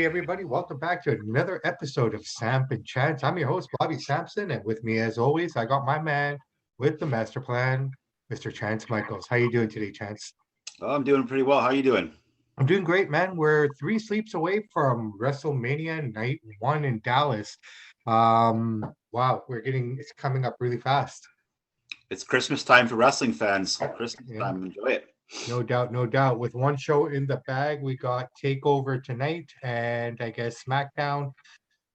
Hey everybody, welcome back to another episode of Samp&Chance. I'm your host, Bobby Sampson, and with me as always, I got my man with the master plan, Mr. Chance Michaels. How you doing today, Chance? Oh, I'm doing pretty well. How are you doing? I'm doing great, man. We're three sleeps away from WrestleMania Night 1 in Dallas. Wow, it's coming up really fast. It's Christmas time for wrestling fans. Christmas Yeah, time. Enjoy it. no doubt, no doubt. With one show in the bag, we got TakeOver tonight and I guess SmackDown,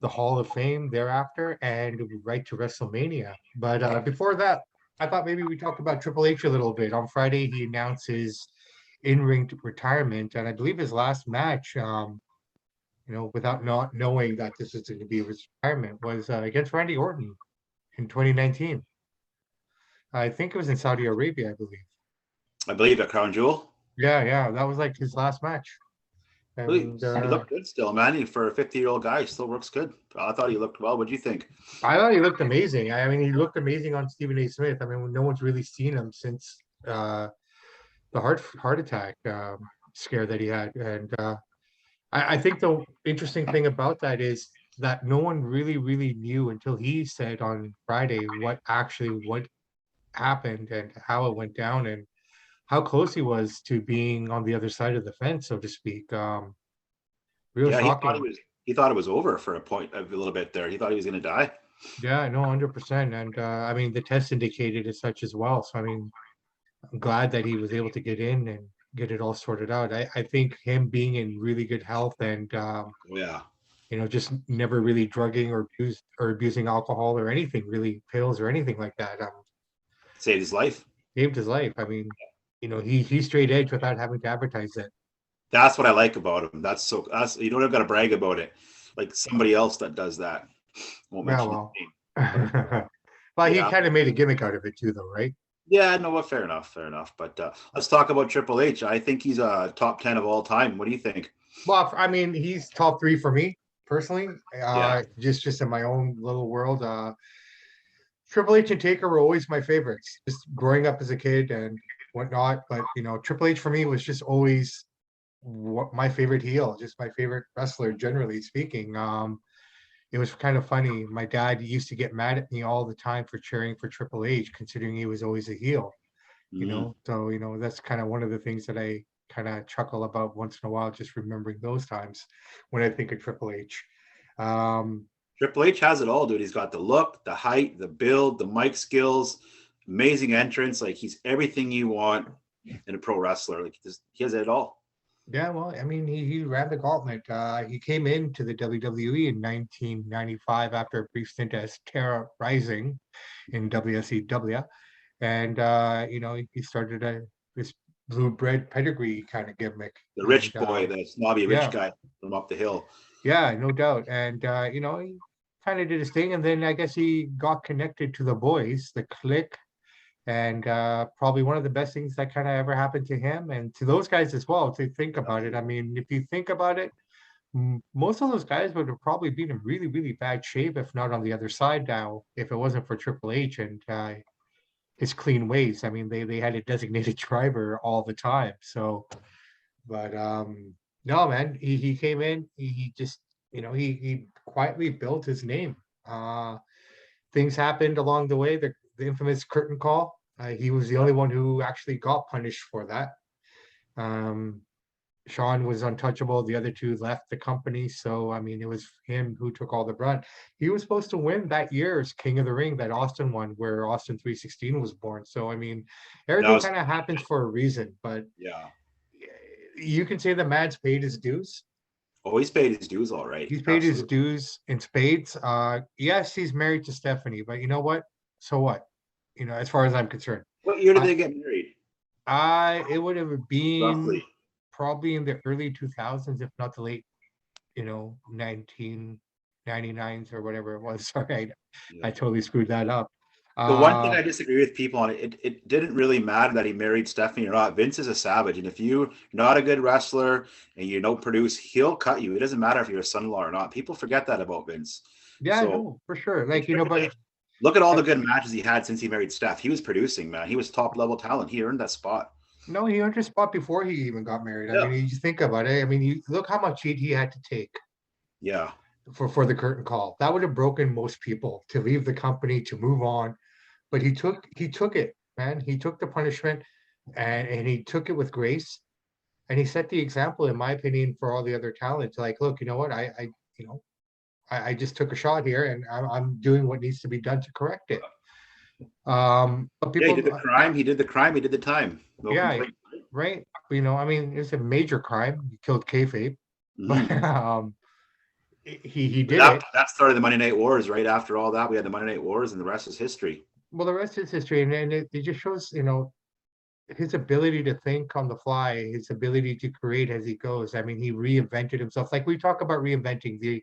the Hall of Fame thereafter, and right to WrestleMania. But before that, I thought maybe we talk about Triple H a little bit. On Friday, he announced his in-ring retirement, and I believe his last match, without not knowing that this was going to be his retirement, was against Randy Orton in 2019. I think it was in Saudi Arabia, I believe. I believe at Crown Jewel. Yeah, that was like his last match. He And looked good still, man. For a 50-year-old guy, he still works good. I thought he looked well. What do you think? I thought he looked amazing. I mean, he looked amazing on Stephen A. Smith. I mean, no one's really seen him since the heart attack scare that he had. And I think the interesting thing about that is that no one really knew until he said on Friday what happened and how it went down and how close he was to being on the other side of the fence, so to speak. Real Yeah, shocking. he thought it was over for a little bit there. He thought he was going to die. Yeah, no, 100%. And I mean, the test indicated as such as well. So I mean, I'm glad that he was able to get in and get it all sorted out. I think him being in really good health and Oh, yeah, just never really drugging or abusing alcohol or anything, really pills or anything like that, saved his life. saved his life. I mean, he's straight edge without having to advertise it. That's what I like about him. That's you don't have got to brag about it, like somebody else that does that. Won't Yeah, mention his well, name. well, he Yeah, kind of made a gimmick out of it too, though, right? yeah, no, well, fair enough, fair enough. But let's talk about Triple H. I think he's a top 10 of all time. What do you think? Well, I mean, he's top three for me personally. Yeah. Just in my own little world. Triple H and Taker were always my favorites, just growing up as a kid and whatnot. But Triple H for me was just always my favorite heel, just my favorite wrestler, generally speaking. It was kind of funny. My dad used to get mad at me all the time for cheering for Triple H, considering he was always a heel. Mhm. So that's kind of one of the things that I kind of chuckle about once in a while, just remembering those times when I think of Triple H. Um, Triple H has it all, dude. He's got the look, the height, the build, the mic skills, amazing entrance. Like he's everything you want in a pro wrestler. He has it all. Yeah, well, I mean, he ran the gauntlet. He came into the WWE in 1995 after a brief stint as Terra Rising in WCW, and he started this blue bread pedigree kind of gimmick, The and rich boy, the snobby rich yeah, guy from up the hill. yeah, no doubt, and he kind of did his thing, and then I guess he got connected to the boys, the Click, and probably one of the best things that kind of ever happened to him and to those guys as well. To think about it, I mean, if you think about it, most of those guys would have probably been in really bad shape, if not on the other side now, if it wasn't for Triple H and his clean ways. I mean, they had a designated driver all the time. So, but no, man, he came in, he just he quietly built his name. Things happened along the way. The infamous curtain call. He was the only one who actually got punished for that. Um, Sean was untouchable. The other two left the company. So, I mean, it was him who took all the brunt. He was supposed to win that year's King of the Ring that Austin won, where Austin 316 was born. So, I mean, That everything was kind of happens for a reason. But yeah. you can say the man's paid his dues. Oh, he's paid his dues all right. He's paid his Absolutely. dues in spades. Yes, he's married to Stephanie, but you know what? So what? As far as I'm concerned, What year did I they get married? it would have been Roughly. probably in the early 2000s, if not the late, 1999s or whatever it was. Sorry, I Yeah. totally screwed that up. The one thing Uh, I disagree with people on it didn't really matter that he married Stephanie or not. Vince is a savage, and if you're not a good wrestler and you don't produce, he'll cut you. It doesn't matter if you're a son-in-law or not. People forget that about Vince. yeah, So no, for sure. with Like, Triple but H, look at all uh, the good matches he had since he married Steph. He was producing, man. He was top level talent. He earned that spot. no, he earned his spot before he even got married. I Yeah. mean, you think about it. I mean, you look how much heat he had to take. Yeah. for the curtain call. That would have broken most people to leave the company, to move on. But he took it, man. He took the punishment, and he took it with grace. And he set the example, in my opinion, for all the other talent. Like, look, you know what? You know, I just took a shot here, and I'm doing what needs to be done to correct it. But Yeah, he people, did the crime. He did the crime. He did the time. No yeah, complaint. right. You know, I mean, it's a major crime. He killed kayfabe, but Mm-hmm. he did That it. that started the Monday Night Wars. Right after all that, we had the Monday Night Wars, and the rest is history. Well, the rest is history, and it just shows, you know, his ability to think on the fly, his ability to create as he goes. I mean, he reinvented himself. Like we talk about reinventing, the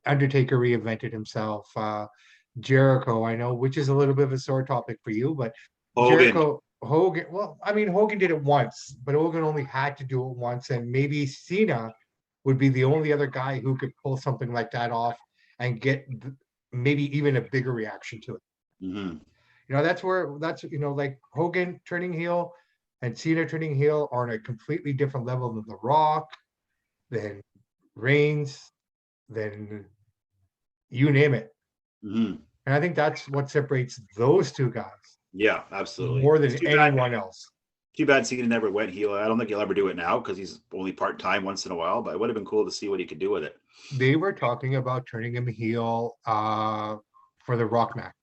Undertaker reinvented himself. Jericho, I know, which is a little bit of a sore topic for you, but Hogan. Jericho, Hogan. Well, I mean, Hogan did it once, but Hogan only had to do it once, and maybe Cena would be the only other guy who could pull something like that off and get maybe even a bigger reaction to it. Mm-hmm. You know, that's you know, like Hogan turning heel and Cena turning heel are on a completely different level than The Rock, than Reigns, than you name it. Mm-hmm. And I think that's what separates those two guys Yeah, absolutely. more It's than too bad. anyone else. Too bad Cena never went heel. I don't think he'll ever do it now because he's only part time once in a while. But it would have been cool to see what he could do with it. They were talking about turning him heel for the Rock match.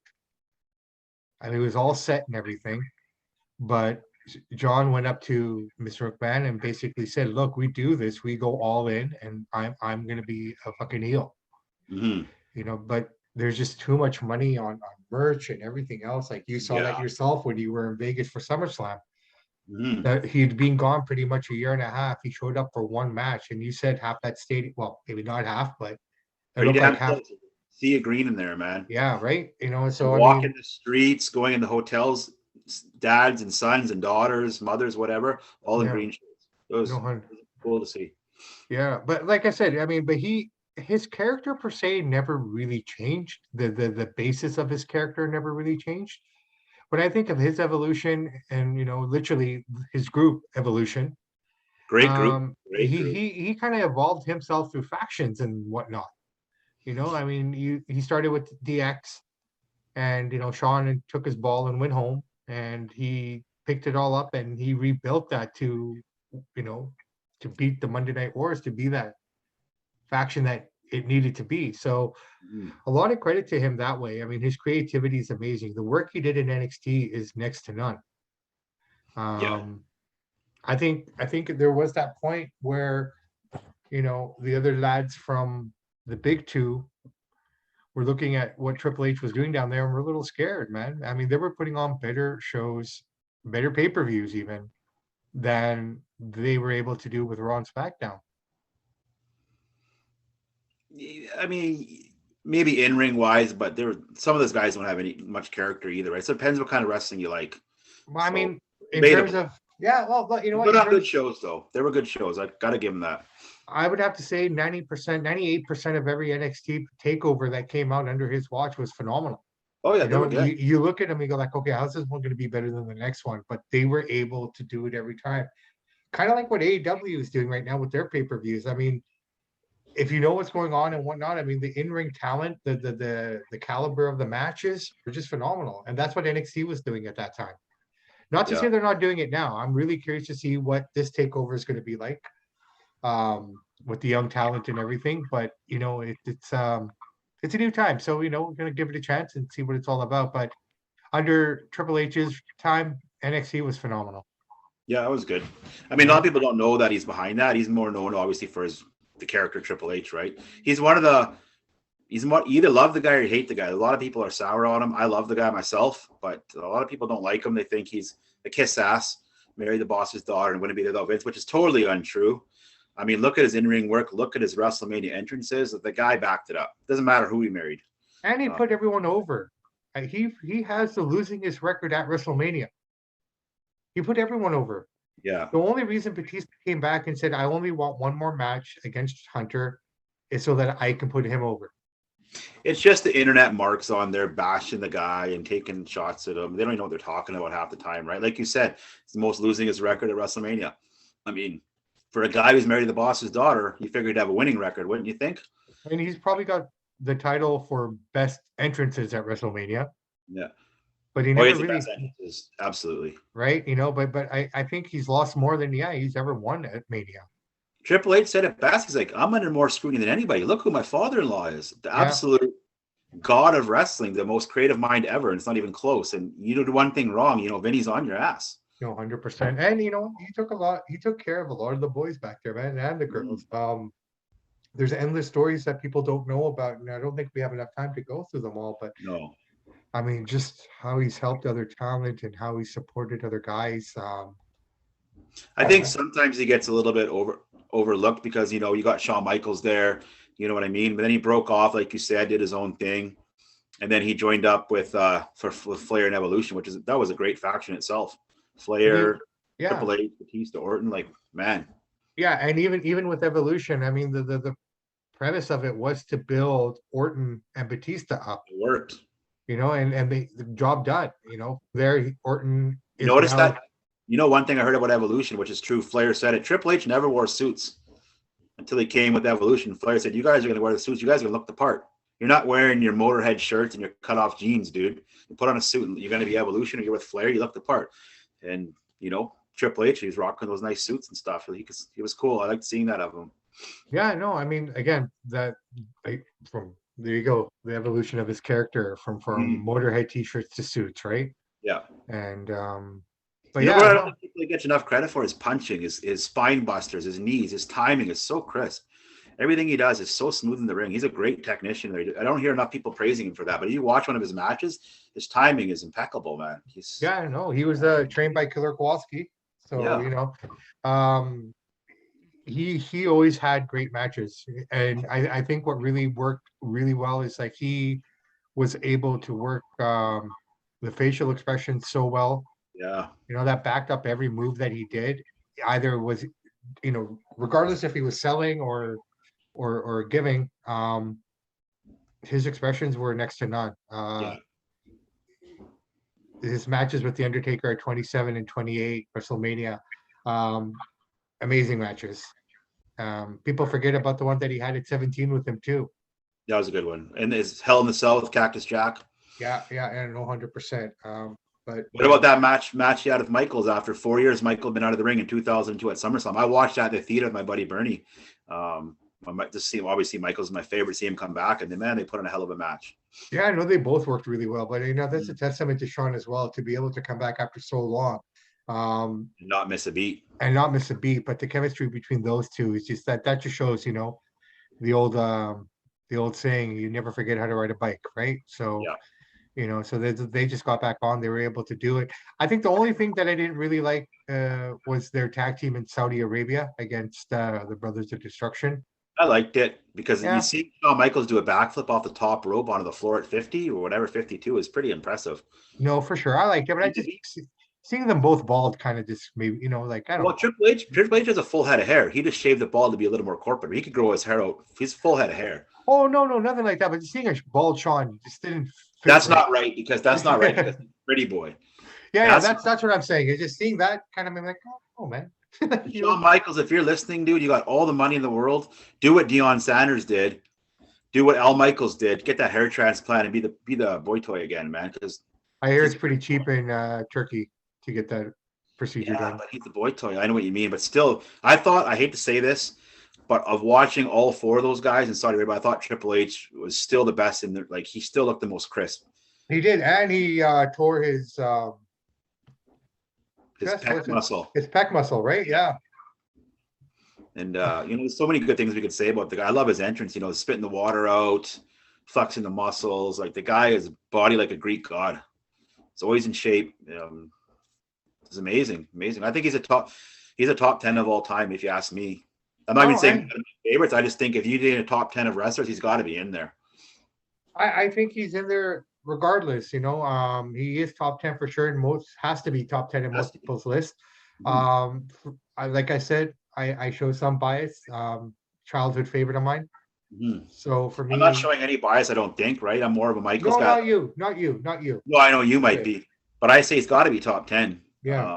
I mean, it was all set and everything, but John went up to Mr. McMahon and basically said, "Look, we do this. We go all in, and I'm going to be a fucking heel." Mm-hmm. You know, but there's just too much money on merch and everything else. Like you saw that Yeah. yourself when you were in Vegas for SummerSlam. Mm-hmm. That he'd been gone pretty much a year and a half. He showed up for one match, and you said half that stadium. Well, maybe not half, but it Pretty looked like damn half. close. See a green in there, man. Yeah, right. You know, And so I walking mean, the streets, going into hotels, dads and sons and daughters, mothers, whatever, all in yeah, green shirts. no It hun. was cool to see. Yeah, but like I said, I mean, but his character per se never really changed. The basis of his character never really changed. When I think of his evolution and, you know, literally his group evolution, Great group. Great he group. he kind of evolved himself through factions and whatnot. You know, I mean, he started with DX, and you know, Sean took his ball and went home, and he picked it all up and he rebuilt that to, you know, to beat the Monday Night Wars, to be that faction that it needed to be. So Mm-hmm. a lot of credit to him that way. I mean, his creativity is amazing. The work he did in NXT is next to none. Yeah. Um, I think there was that point where, you know, the other lads from the big two were looking at what Triple H was doing down there, and we're a little scared, man. I mean, they were putting on better shows, better pay-per-views even than they were able to do with Raw and SmackDown. I mean, maybe in ring wise, but there some of those guys don't have any much character either, right? So it depends what kind of wrestling you like. Well, I So mean, in terms debatable. of, yeah, well, but you know They what? put In on good terms, shows though. They were good shows. I gotta give them that. I would have to say 90%, 98% of every NXT takeover that came out under his watch was phenomenal. Oh yeah, You they were know, good. you look at them and go like, okay, how's this one going to be better than the next one? But they were able to do it every time. Kind of like what AEW is doing right now with their pay-per-views. I mean, if you know what's going on and whatnot, I mean, the in-ring talent, the caliber of the matches were just phenomenal. And that's what NXT was doing at that time. Not to Yeah. say they're not doing it now. I'm really curious to see what this takeover is going to be like, with the young talent and everything. But you know, it's a new time, so you know, we're going to give it a chance and see what it's all about. But under Triple H's time, NXT was phenomenal. Yeah, that was good. I You mean, a lot of know, people don't know that he's behind that. He's more known obviously for the character Triple H, right? He's one of the he's more you either love the guy or you hate the guy. A lot of people are sour on him. I love the guy myself, but a lot of people don't like him. They think he's a kiss ass, marry the boss's daughter, and wouldn't be there without Vince, which is totally untrue. I mean, look at his in-ring work. Look at his WrestleMania entrances. The guy backed it up. Doesn't matter who he married. and he Uh, put everyone over. He has the losingest record at WrestleMania. He put everyone over. yeah, The only reason Batista came back and said, "I only want one more match against Hunter," is so that I can put him over. it's just the internet marks on there bashing the guy and taking shots at him. They don't even know what they're talking about half the time, right? Like you said, it's the most losingest record at WrestleMania. I mean, for a guy who's married the boss's daughter, you figured he'd have a winning record, wouldn't you think? And he's probably got the title for best entrances at WrestleMania, Yeah. but he Oh, he never has the best really, entrances. Absolutely. right? But I think he's lost more than he's ever won at Mania. Triple H said it best. He's like, I'm under more scrutiny than anybody. Look who my father-in-law is. The Yeah, absolute god of wrestling, the most creative mind ever. And it's not even close. And you do one thing wrong, Vinny's on your ass. 100%. And he took care of a lot of the boys back there, man, and the girls. There's endless stories that people don't know about, and I don't think we have enough time to go through them all. But No. I mean, just how he's helped other talent and how he supported other guys. I think sometimes he gets a little bit overlooked because you got Shawn Michaels there, you know what I mean? But then he broke off, like you said, did his own thing, and then he joined up with Flair and Evolution, that was a great faction itself. Flair, Yeah, Triple H, Batista, Orton, like, man. yeah, and even with Evolution, I mean, the premise of it was to build Orton and Batista up, It worked. and the job done. There Orton is Notice now. that. One thing I heard about Evolution, which is true, Flair said it. Triple H never wore suits until he came with Evolution. Flair said, "You guys are going to wear the suits. You guys are going to look the part. You're not wearing your Motorhead shirts and your cut-off jeans, dude. You put on a suit and you're going to be Evolution, or you're with Flair. You look the part." And Triple H, he was rocking those nice suits and stuff. He was cool. I liked seeing that of him. Yeah, no, I mean, again, from there you go, the evolution of his character from Motorhead t-shirts to suits, right? Yeah. And but what I don't think people get enough credit for is punching, his spine busters, his knees, his timing is so crisp. Everything he does is so smooth in the ring. He's a great technician. I don't hear enough people praising him for that. But if you watch one of his matches, his timing is impeccable, man. He was trained by Killer Kowalski. So, he always had great matches. And I think what really worked really well is like he was able to work the facial expression so well. Yeah. That backed up every move that he did. Either was, regardless if he was selling or giving, his expressions were next to none. His matches with The Undertaker at 27 and 28 WrestleMania, amazing matches. People forget about the one that he had at 17 with him too. That was a good one. And his Hell in the Cell with Cactus Jack. Yeah, and 100%. But what about that match he had with Michaels after 4 years? Michael had been out of the ring in 2002 at SummerSlam. I watched that in the theater with my buddy Bernie. I might just see, obviously Michael's my favorite, see him come back, and then they put on a hell of a match. Yeah, I know they both worked really well, but that's a testament to Shawn as well, to be able to come back after so long. Not miss a beat. But the chemistry between those two is just that just shows, the old saying, you never forget how to ride a bike, right? So so they just got back on, they were able to do it. I think the only thing that I didn't really like was their tag team in Saudi Arabia against the Brothers of Destruction. I liked it because you see Shawn Michaels do a backflip off the top rope onto the floor at 50 or whatever, 52 is pretty impressive. No, for sure. I liked it, but I just seeing them both bald kind of just maybe, like, I don't know. Triple H has a full head of hair. He just shaved the bald to be a little more corporate. He could grow his hair out. He's full head of hair. Oh, no, nothing like that. But seeing a bald Shawn just didn't fit. That's not right because that's not right because he's a pretty boy. Yeah, that's what I'm saying. It's just seeing that kind of like, oh man. Shawn Michaels, if you're listening, dude, you got all the money in the world. Do what Deion Sanders did. Do what Al Michaels did. Get that hair transplant and be the boy toy again, man. Because I hear it's pretty cheap in Turkey to get that procedure done. But he's the boy toy. I know what you mean, but still, I hate to say this, but of watching all four of those guys in Saudi Arabia, I thought Triple H was still the best in there. Like he still looked the most crisp. He did, and he tore his pec muscle. His pec muscle, right? Yeah. And there's so many good things we could say about the guy. I love his entrance. Spitting the water out, flexing the muscles. Like the guy is body like a Greek god. It's always in shape. It's amazing. I think he's a top 10 of all time, if you ask me. I'm not even saying favorites. I just think if you did a top 10 of wrestlers, he's got to be in there. I think he's in there regardless. He is top 10 for sure, and most has to be top 10 in most people's list. Like I said, I show some bias. Childhood favorite of mine. Mm-hmm. So for me, I'm not showing any bias. I don't think. Right? I'm more of a Michaels guy. Not you. Well, I know you might be, but I say it's got to be top 10. Yeah.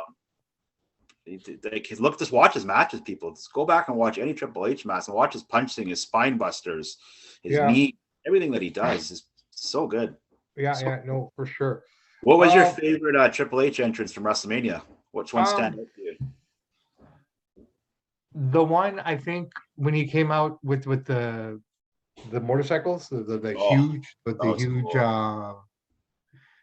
Look, just watch his matches, people. Just go back and watch any Triple H match and watch his punching, his spine busters, his Yeah. knee, everything that he does is so good. Yeah, no, for sure. What was your favorite Triple H entrance from WrestleMania? Which one stand out to you? The one, I think, when he came out with the motorcycles, the huge, with the huge, cool.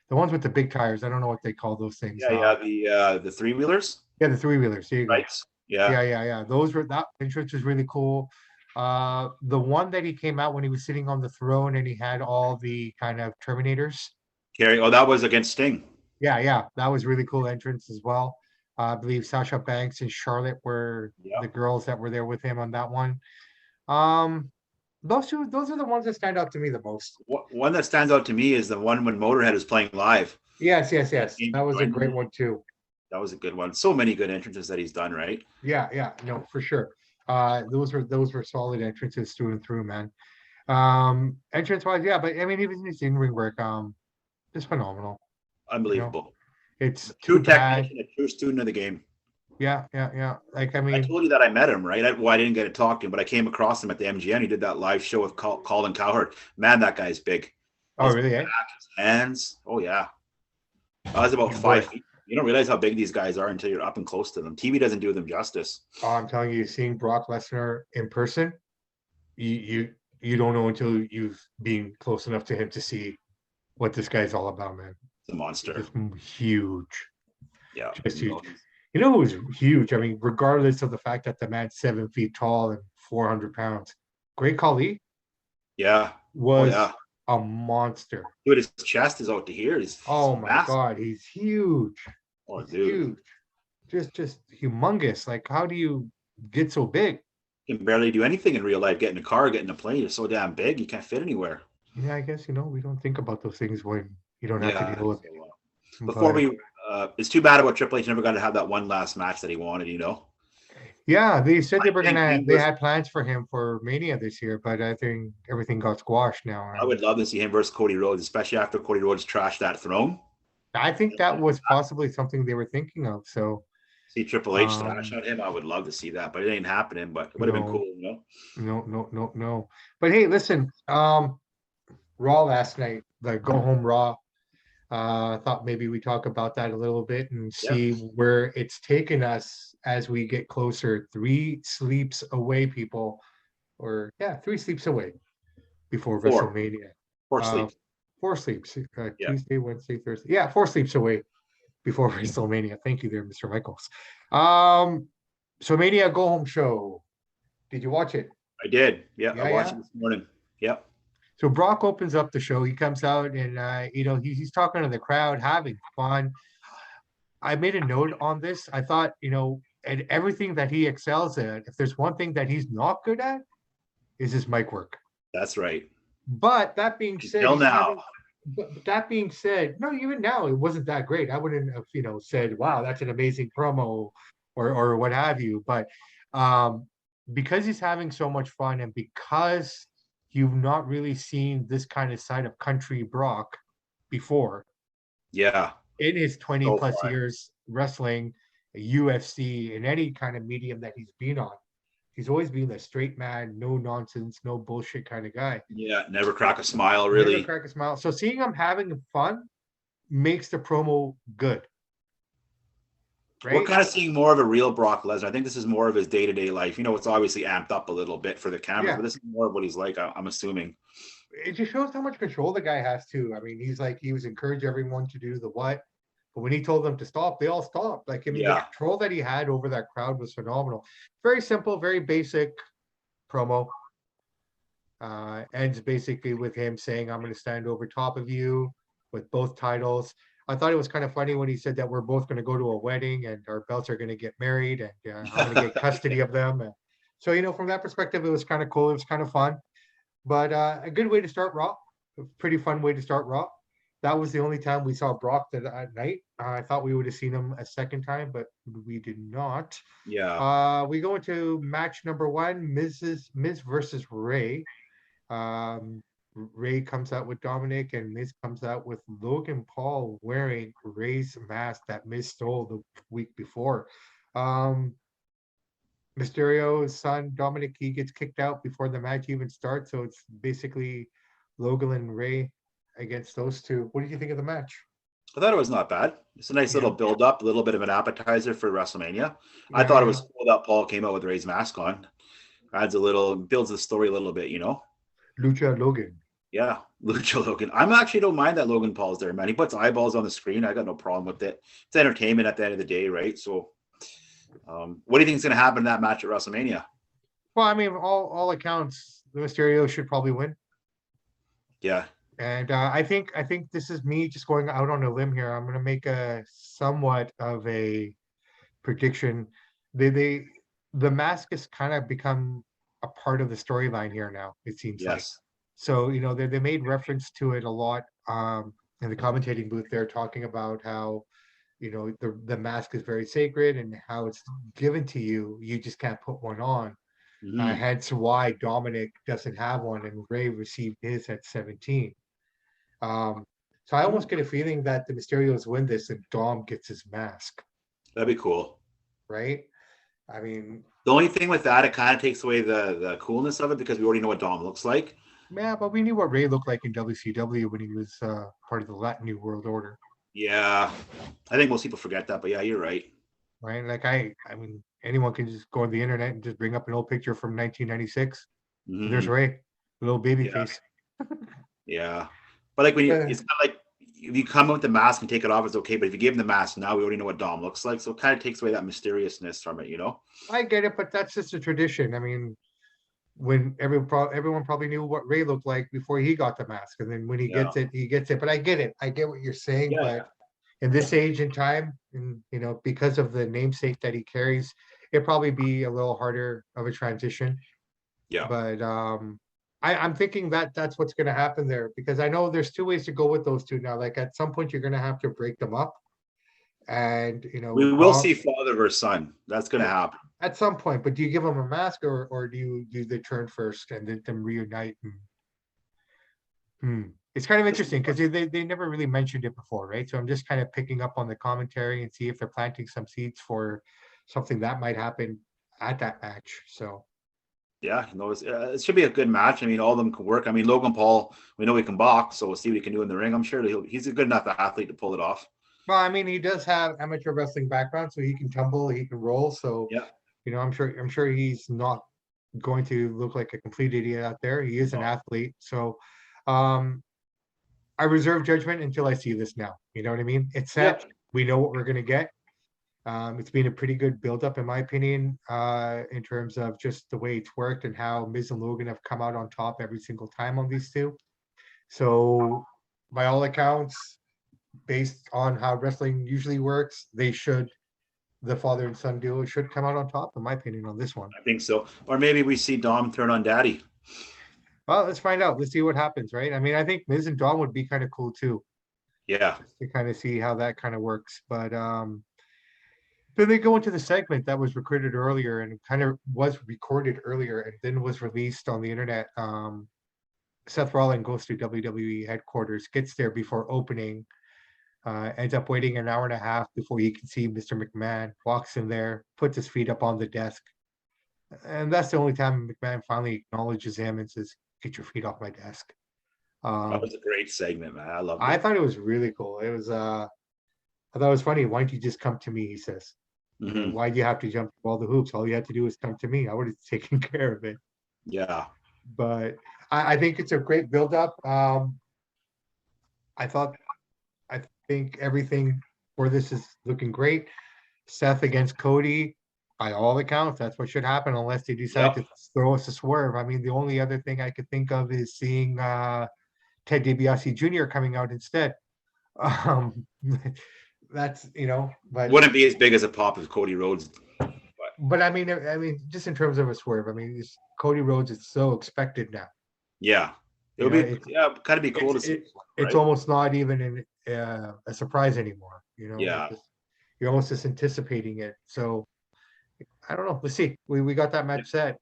the ones with the big tires. I don't know what they call those things. The 3-wheelers. Yeah, the 3-wheelers. There you go. Right. Yeah. Yeah. That entrance was really cool. The one that he came out when he was sitting on the throne and he had all the kind of Terminators. That was against Sting. Yeah, that was really cool entrance as well. I believe Sasha Banks and Charlotte were the girls that were there with him on that one. Those are the ones that stand out to me the most. One that stands out to me is the one when Motorhead was playing live. Yes. That was a great one too. That was a good one. So many good entrances that he's done, right? Yeah, no, for sure. Those were solid entrances through and through, man. Entrance wise, yeah, but I mean, even his in-ring work, is phenomenal. Unbelievable. It's true technician, a true student of the game. Yeah. Like, I mean, I told you that I met him, right? I didn't get to talk to him, but I came across him at the MGM. He did that live show with Colin Cowherd. Man, that guy's big. Oh, really? Back, his hands. Oh, yeah. I was about 5 feet. You don't realize how big these guys are until you're up and close to them. TV doesn't do them justice. Oh, I'm telling you, seeing Brock Lesnar in person, you don't know until you've been close enough to him to see what this guy's all about, man. It's a monster. It's huge. Yeah. Just huge. You know who's huge? I mean, regardless of the fact that the man's 7 feet tall and 400 pounds, Great Khali. Yeah. Was a monster. Dude, his chest is out to here. He's my massive. God, he's huge. He's huge. Just humongous. Like, how do you get so big? You can barely do anything in real life. Get in a car, get in a plane. You're so damn big, you can't fit anywhere. Yeah, I guess, we don't think about those things when you don't have to deal with it. Before it's too bad about Triple H never got to have that one last match that he wanted, Yeah, they said they had plans for him for Mania this year, but I think everything got squashed now. I would love to see him versus Cody Rhodes, especially after Cody Rhodes trashed that throne. I think that was possibly something they were thinking of. So see Triple H thrash on him, I would love to see that, but it ain't happening. But it would have been cool, No. But hey, listen, Raw last night, the Go Home Raw. I thought maybe we talk about that a little bit and see where it's taken us as we get closer. 3 sleeps away, people, 3 sleeps away before WrestleMania. 4 sleeps. 4 sleeps. Tuesday, Wednesday, Thursday. Yeah, 4 sleeps away before WrestleMania. Thank you there, Mr. Michaels. So Mania Go Home show. Did you watch it? I did. Yeah, I watched it this morning. Yep. So Brock opens up the show. He comes out and he's talking to the crowd, having fun. I made a note on this. I thought, and everything that he excels at, if there's one thing that he's not good at, is his mic work. That's right. But that being said, no, even now it wasn't that great. I wouldn't have, said, "Wow, that's an amazing promo," or what have you. But because he's having so much fun, and because you've not really seen this kind of side of country Brock before. Yeah. In his 20 plus years wrestling, UFC, in any kind of medium that he's been on. He's always been a straight man, no nonsense, no bullshit kind of guy. Yeah, never crack a smile, really. Never crack a smile. So seeing him having fun makes the promo good. Right? We're kind of seeing more of a real Brock Lesnar. I think this is more of his day-to-day life. It's obviously amped up a little bit for the camera, but this is more of what he's like, I'm assuming. It just shows how much control the guy has too. I mean, he was encouraging everyone to do the what, but when he told them to stop, they all stopped. Like, the control that he had over that crowd was phenomenal. Very simple, very basic promo. Ends basically with him saying, "I'm going to stand over top of you with both titles." I thought it was kind of funny when he said that we're both going to go to a wedding and our belts are going to get married and I'm going to get custody of them. And so, from that perspective, it was kind of cool. It was kind of fun, but a good way to start Raw. A pretty fun way to start Raw. That was the only time we saw Brock that night. I thought we would have seen him a second time, but we did not. Yeah. We go into match number 1, Miz versus Ray. Ray comes out with Dominic and Miz comes out with Logan Paul wearing Ray's mask that Miz stole the week before. Um, Mysterio's son Dominic, he gets kicked out before the match even starts, so it's basically Logan and Ray against those two. What did you think of the match? I thought it was not bad. It's a nice Yeah, little build up, a little bit of an appetizer for WrestleMania. I yeah, thought it yeah. was cool that Paul came out with Ray's mask on. Adds a little, builds the story a little bit, you know? Lucha Logan. Yeah, Lucha Logan. I'm actually don't mind that Logan Paul's there, man. He puts eyeballs on the screen. I got no problem with it. It's entertainment at the end of the day, right? So, what do you think is going to happen in that match at WrestleMania? Well, I mean, all accounts, the Mysterio should probably win. Yeah. And I think this is me just going out on a limb here. I'm going to make a somewhat of a prediction. They the mask has kind of become a part of the storyline here now. It seems like. Yes. So they made reference to it a lot in the commentating booth. They're talking about how the mask is very sacred and how it's given to you. You just can't put one on. Mm-hmm. Hence why Dominic doesn't have one and Ray received his at 17. Um, so I almost get a feeling that the Mysterios win this and Dom gets his mask, That'd be cool. right? I mean, The only thing with that, it kind of takes away the coolness of it because we already know what Dom looks like. yeah, but we knew what Ray looked like in WCW when he was part of the Latin New World Order, Yeah. I think most people forget that, but yeah, you're right. right? Like I mean, anyone can just go on the internet and just bring up an old picture from 1996. There's Mm-hmm. Ray, little baby Yeah. face. Yeah. But like when you, Uh, it's kind of like if you come with the mask and take it off, it's okay. But if you give him the mask now, we already know what Dom looks like. So it kind of takes away that mysteriousness from it, you know? I get it, but that's just a tradition. I mean, when everyone probably knew what Ray looked like before he got the mask, and then when he Yeah. gets it, he gets it. But I get it. I get what you're saying, Yeah. but in this age and time, and because of the namesake that he carries, it'd probably be a little harder of a transition. Yeah. But I'm thinking that that's what's going to happen there because I know there's two ways to go with those two now. Like at some point, you're going to have to break them up, and We will Dom see father versus son. That's going to happen. at some point. But do you give them a mask or do you do the turn first and then them reunite? It's kind of interesting because they never really mentioned it before, right? So I'm just kind of picking up on the commentary and see if they're planting some seeds for something that might happen at that match. So Yeah. No, it should be a good match. I mean, all of them can work. I mean, Logan Paul, we know he can box, so we'll see what he can do in the ring. I'm sure he's a good enough athlete to pull it off. well, I mean, he does have amateur wrestling background, so he can tumble, he can roll. So, Yeah. I'm sure he's not going to look like a complete idiot out there. He is an No. athlete. So, um, I reserve judgment until I see this now. You know what I mean? It's Yep. set. We know what we're gonna get. It's been a pretty good build-up, in my opinion, in terms of just the way it's worked and how Miz and Logan have come out on top every single time on these two. So, by all accounts, based on how wrestling usually works, the father and son duo should come out on top, in my opinion, on this one. I think so. Or maybe we see Dom turn on Daddy. Well, let's find out. Let's see what happens, right? I mean, I think Miz and Dom would be kind of cool too, Yeah. just to kind of see how that kind of works. But then they go into the segment that was recorded earlier and kind of was recorded earlier and then was released on the internet. Seth Rollins goes to WWE headquarters, gets there before opening, ends up waiting an hour and a half before he can see Mr. McMahon, walks in there, puts his feet up on the desk. And that's the only time McMahon finally acknowledges him and says, "Get your feet off my desk." That Um, was a great segment, man. I loved I it. thought it was really cool. I thought it was funny. Why don't you just come to me? He says. Mm-hmm. Why do you have to jump through all the hoops? All you had to do is come to me. I would have taken care of it. Yeah. But I think it's a great build-up. I thought I think everything for this is looking great. Seth against Cody, by all accounts, that's what should happen unless they decide Yep. to throw us a swerve. I mean, the only other thing I could think of is seeing Ted DiBiase Jr. coming out instead. Um, that's but Wouldn't be as big as a pop as Cody Rhodes. I mean, just in terms of a swerve, I mean, Cody Rhodes is so expected now. Yeah. It You would know, be kind of be cool it's to see. it's Right? almost not even a surprise anymore. Yeah. You're almost just anticipating it. So I don't know. Let's see. We got that match set.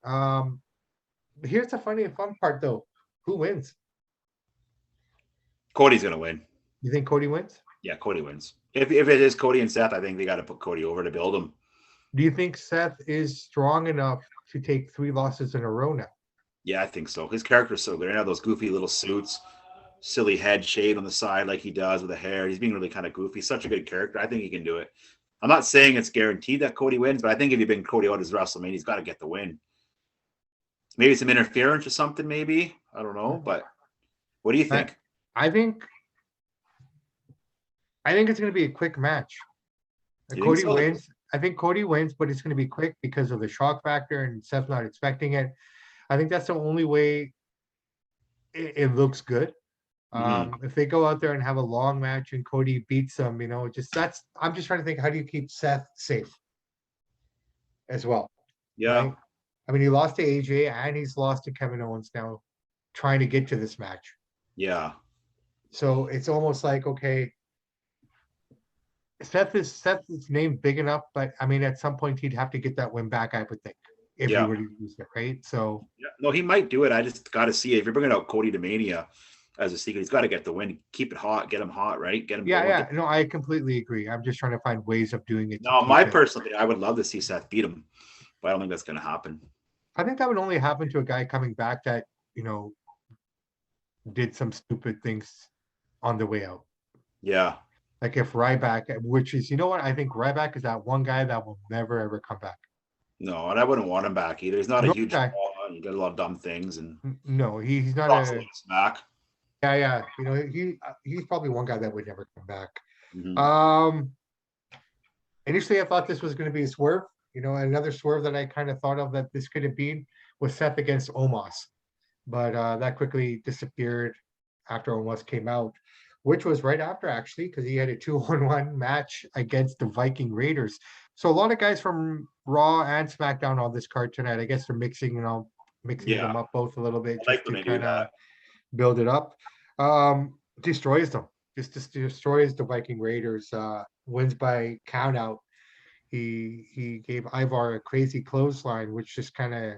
Here's the fun part though. Who wins? Cody's gonna win. You think Cody wins? Yeah, Cody wins. If it is Cody and Seth, I think they got to put Cody over to build him. Do you think Seth is strong enough to take 3 losses in a row now? Yeah, I think so. His character's so good. I have those goofy little suits, silly head shade on the side like he does with the hair. He's being really kind of goofy. Such a good character. I think he can do it. I'm not saying it's guaranteed that Cody wins, but I think if you've been Cody out his WrestleMania, he's got to get the win. Maybe some interference or something, maybe. I don't know. But what do you I, think? I think I think it's going to be a quick match. You think Cody so? wins. I think Cody wins, but it's going to be quick because of the shock factor and Seth not expecting it. I think that's the only way it looks good. Mm-hmm. If they go out there and have a long match and Cody beats them, I'm just trying to think, how do you keep Seth safe as well, Yeah. right? I mean, he lost to AJ and he's lost to Kevin Owens now, trying to get to this match. Yeah. So it's almost like, okay, Seth's name big enough, but I mean, at some point he'd have to get that win back, I would think, if he Yeah. were to use it, right? So Yeah. No, he might do it. I just got to see it. If you're bringing out Cody to Mania as a secret, he's got to get the win. Keep it hot. Get him hot, right? Get him yeah, going. yeah, no, I completely agree. I'm just trying to find ways of doing it to No, keep my it. personal thing, I would love to see Seth beat him, but I don't think that's going to happen. I think that would only happen to a guy coming back that, you know, did some stupid things on the way out. Yeah. Like if Ryback, which is, you know what, I think Ryback is that one guy that will never ever come back. No, and I wouldn't want him back either. He's not a No huge guy. draw. He did a lot of dumb things and No, he's not talks a lot a. of smack. Yeah, yeah. He's probably one guy that would never come back. Mm-hmm. Um, Initially I thought this was going to be a swerve. Another swerve that I kind of thought of that this could have been was Seth against Omos, but that quickly disappeared after Omos came out, which was right after actually, because he had a 2-on-1 match against the Viking Raiders. So a lot of guys from Raw and SmackDown on this card tonight. I guess they're mixing Yeah, them up both a little bit I like just when to they do kind of that. build it up. Destroys them. Just destroys the Viking Raiders. Wins by count out. He gave Ivar a crazy clothesline, which just kind of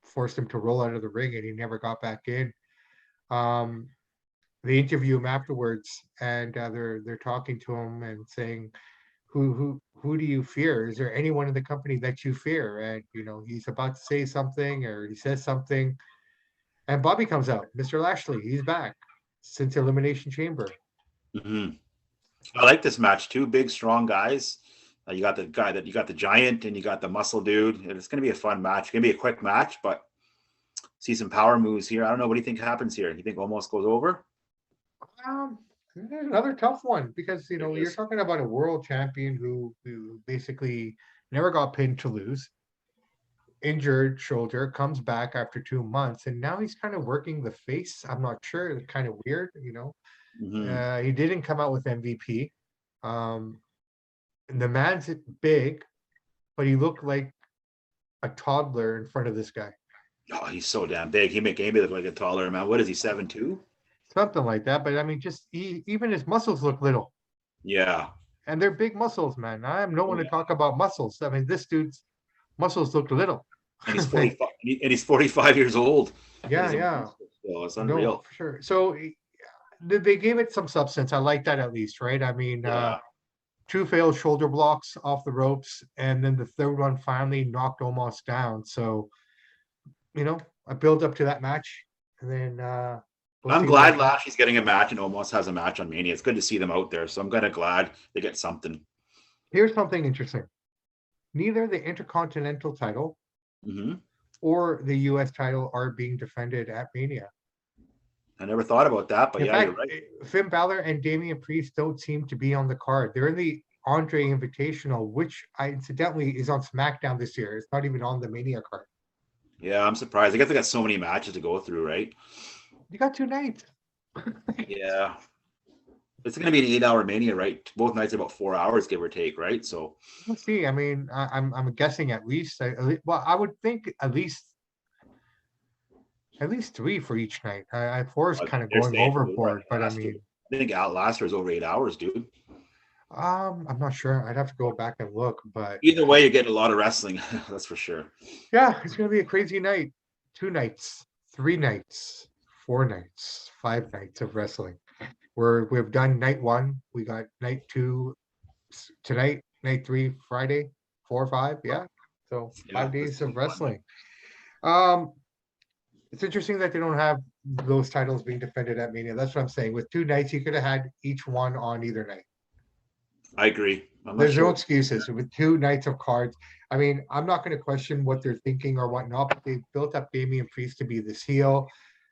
forced him to roll out of the ring, and he never got back in. Um, they interview him afterwards, and they're talking to him and saying, "Who do you fear? Is there anyone in the company that you fear?" And he's about to say something, or he says something, and Bobby comes out, Mr. Lashley. He's back since Elimination Chamber. Mm-hmm. I like this match. Two big, strong guys. You got the giant and you got the muscle dude. It's going to be a fun match. It's going to be a quick match, but see some power moves here. I don't know. What do you think happens here? You think almost goes over? Um, Another tough one because It you're is. talking about a world champion who basically never got pinned to lose, injured shoulder, comes back after 2 months, and now he's kind of working the face. I'm not sure. It's kind of weird. Mm-hmm. He didn't come out with MVP. And the man's big, but he looked like a toddler in front of this guy. Oh, he's so damn big. He make Amy look like a taller man. What is he, 7'2"? Something like that. But I mean, even his muscles look little. Yeah. And they're big muscles, man. I am no Oh, one to yeah. talk about muscles. I mean, this dude's muscles look little. And he's Like, 45 and he's 45 years old. And yeah, he's a yeah. monster still. It's No, unreal. for sure. So they gave it some substance. I like that at least, right? I mean, Yeah. two failed shoulder blocks off the ropes, and then the third one finally knocked almost down. So, I build up to that match, and then we'll I'm see what glad happens. Lashley's getting a match and almost has a match on Mania. It's good to see them out there. So I'm kind of glad they get something. Here's something interesting. Neither the Intercontinental title Mm-hmm. or the US title are being defended at Mania. I never thought about that, but In yeah, you're fact, right. Finn Balor and Damian Priest don't seem to be on the card. They're in the Andre Invitational, which incidentally is on SmackDown this year. It's not even on the Mania card. Yeah, I'm surprised. I guess they got so many matches to go through, right? You got 2 nights. Yeah. It's going to be an 8-hour Mania, right? Both nights are about 4 hours, give or take, right? So, We'll see. I mean, I'm guessing at least. Well, I would think at least 3 for each night. Four is kind of they're going saying overboard, but I Outlaster. mean, I think Outlaster is over 8 hours, dude. I'm not sure. I'd have to go back and look, but Either way, you're getting a lot of wrestling. That's for sure. yeah, it's gonna be a crazy night. 2 nights, 3 nights, 4 nights, 5 nights of wrestling. We've done night 1. We got night 2 tonight, night 3 Friday, 4 or 5, yeah. So Yeah, 5 days this of is fun. wrestling. Um, it's interesting that they don't have those titles being defended at Mania. That's what I'm saying. With 2 nights, you could have had each one on either night. I agree. I'm not There's sure no what. excuses with 2 nights of cards. I mean, I'm not going to question what they're thinking or whatnot, but they built up Damian Priest to be this heel.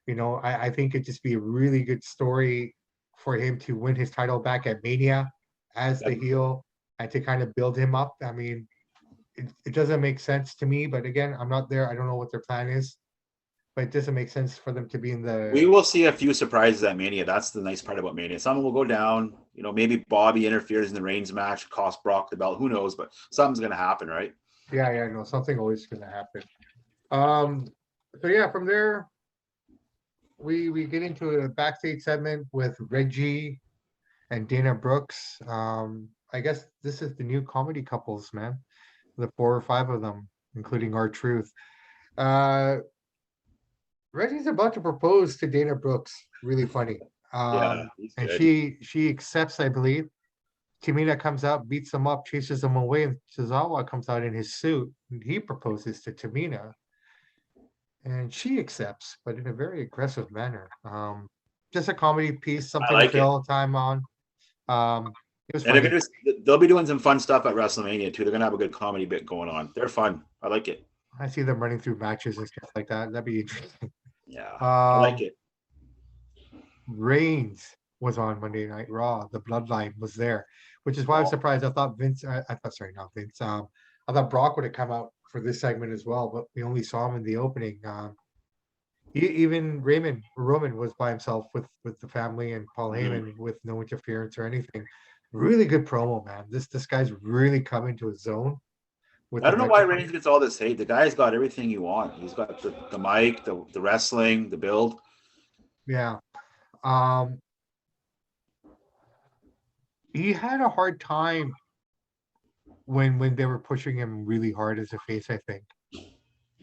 I think it'd just be a really good story for him to win his title back at Mania as the heel and to kind of build him up. I mean, it doesn't make sense to me, but again, I'm not there. I don't know what their plan is, but it doesn't make sense for them to be in We the. will see a few surprises at Mania. That's the nice part about Mania. Some will go down. Maybe Bobby interferes in the Reigns match, cost Brock the belt. Who knows? But something's going to happen, right? Yeah, no, something always going to happen. Um, so yeah, from there, we get into a backstage segment with Reggie and Dana Brooks. I guess this is the new comedy couples, man. The 4 or 5 of them, including R-Truth. Uh, Reggie's about to propose to Dana Brooks. Really funny. Yeah, he's And good. she accepts, I believe. Tamina comes out, beats him up, chases him away, and Tozawa comes out in his suit. And he proposes to Tamina, and she accepts, but in a very aggressive manner. Just a comedy piece, I something to like it. fill time on. It was And they're funny. they'll be doing some fun stuff at WrestleMania too. They're gonna have a good comedy bit going on. They're fun. I like it. I see them running through matches and stuff like that. That'd be interesting. Yeah, I like Um, it. Reigns was on Monday Night Raw. The Bloodline was there, which is why I was surprised. I thought Vince. I thought, sorry, not Vince. I thought Brock would have come out for this segment as well, but we only saw him in the opening. Even Roman was by himself with the family, and Paul Mhm. Heyman with no interference or anything. Really good promo, man. This guy's really come into his zone with I the don't know why microphone. Reigns gets all this hate. The guy's got everything you want. He's got the mic, the wrestling, the build. Yeah. Um, he had a hard time when they were pushing him really hard as a face, I think.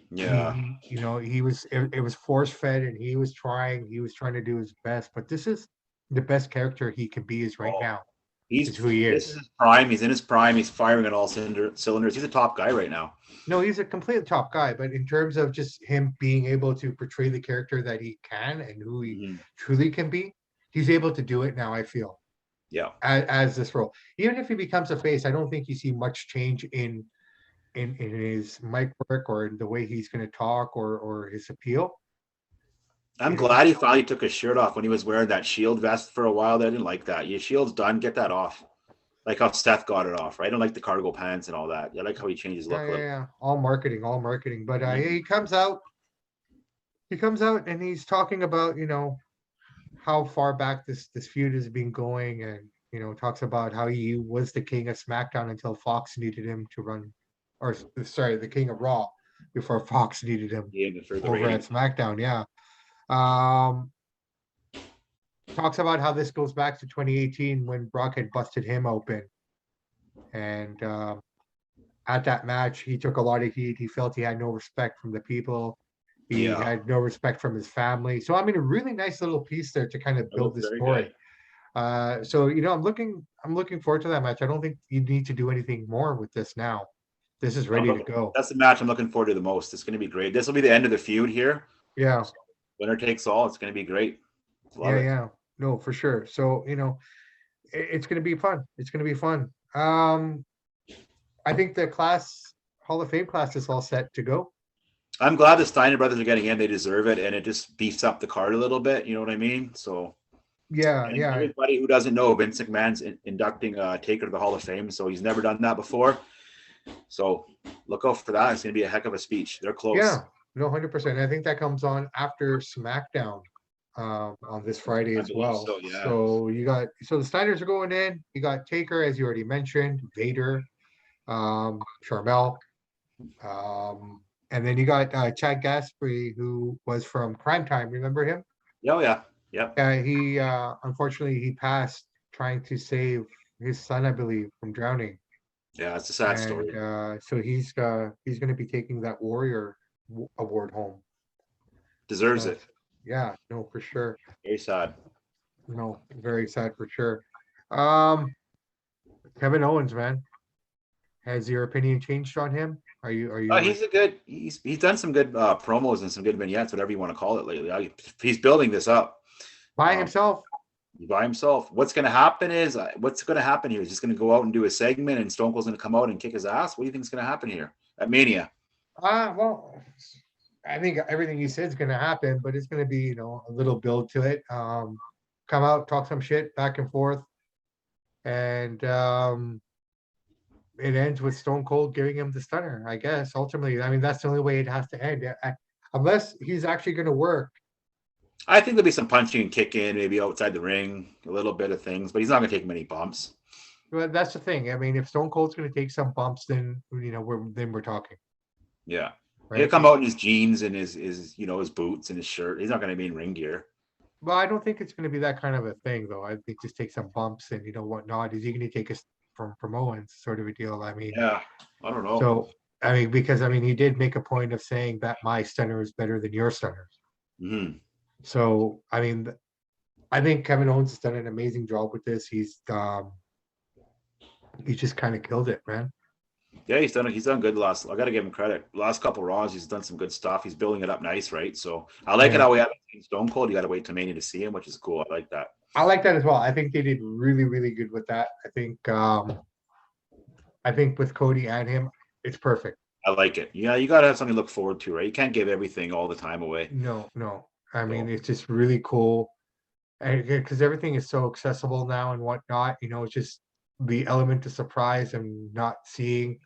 Yeah. He was it was force fed, and he was trying to do his best, but this is the best character he can be is right Oh, now, is who he this is is. his prime. He's in his prime. He's firing on all cylinders. He's a top guy right now. No, he's a complete top guy, but in terms of just him being able to portray the character that he can and who he Mhm. truly can be, he's able to do it now, I feel, Yeah. as this role. Even if he becomes a face, I don't think you see much change in his mic work or in the way he's going to talk or his appeal. I'm It, glad he finally took his shirt off when he was wearing that shield vest for a while. I didn't like that. Your shield's done. Get that off. Like how Steph got it off, right? I don't like the cargo pants and all that. I like how he changed his yeah, look a yeah, little. yeah. All marketing, all marketing. But Mhm. he comes out and he's talking about, how far back this feud has been going, and talks about how he was the king of SmackDown until Fox needed him to run, or sorry, the king of Raw before Fox needed him Yeah, for the over at ratings. SmackDown. Yeah. Um, Talks about how this goes back to 2018 when Brock had busted him open, and at that match he took a lot of heat. He felt he had no respect from the people. He Yeah, had no respect from his family. So I mean, a really nice little piece there to kind of it build looked the very story. good. So I'm looking forward to that match. I don't think you need to do anything more with this now. This is ready to go. That's the match I'm looking forward to the most. It's going to be great. This will be the end of the feud here. Yeah, Winner takes all. It's going to be great. Love yeah, it. yeah. No, for sure. So it's going to be fun. It's going to be fun. I think the Hall of Fame class is all set to go. I'm glad the Steiner brothers are getting in. They deserve it, and it just beefs up the card a little bit. You know what I mean? So, Yeah, and yeah, everybody who doesn't know, Vince McMahon's inducting Taker to the Hall of Fame, so he's never done that before. So look out for that. It's going to be a heck of a speech. They're close. yeah. No, 100%. I think that comes on after SmackDown on this Friday I as believe well. so. Yeah. So the Steiners are going in. You got Taker, as you already mentioned, Vader, Charmel, and then you got Chad Gaspari, who was from Crime Time. Remember him? Oh yeah. Yep. He unfortunately he passed trying to save his son, I believe, from drowning, Yeah. It's a sad and story. so he's going to be taking that Warrior Award home. Deserves So it. yeah, no, for sure. Very sad. No, very sad for sure. Um, Kevin Owens, man. Has your opinion changed on him? Are He's a good. He's done some good promos and some good vignettes, whatever you want to call it lately. He's building this up by himself? by himself. What's going to happen is what's going to happen here? He's just going to go out and do a segment, and Stone Cold's going to come out and kick his ass. What do you think is going to happen here at Mania? Well, I think everything he said is going to happen, but it's going to be a little build to it. Come out, talk some shit back and forth, and it ends with Stone Cold giving him the stunner. I guess ultimately, I mean that's the only way it has to end, unless he's actually going to work. I think there'll be some punching and kicking, maybe outside the ring, a little bit of things, but he's not going to take many bumps. Well, that's the thing. I mean, if Stone Cold's going to take some bumps, then we're talking. Yeah, right? He'll come out in his jeans and his boots and his shirt. He's not going to be in ring gear. Well, I don't think it's going to be that kind of a thing, though. I think just take some bumps and whatnot. Is he going to take us from Owens, sort of a deal? I mean, yeah, I don't know. So I mean, because he did make a point of saying that my stunner is better than your stunner. Mm-hmm. So I mean, I think Kevin Owens has done an amazing job with this. He's just kind of killed it, man. Yeah, he's done good I got to give him credit. Last couple Raws, he's done some good stuff. He's building it up nice, right? So I like it how we haven't seen Stone Cold. You got to wait till Mania to see him, which is cool. I like that. I like that as well. I think they did really, really good with that. I think with Cody and him, it's perfect. I like it. Yeah, you got to have something to look forward to, right? You can't give everything all the time away. No. I mean, it's just really cool. And because everything is so accessible now and whatnot, it's just the element of surprise and not seeing,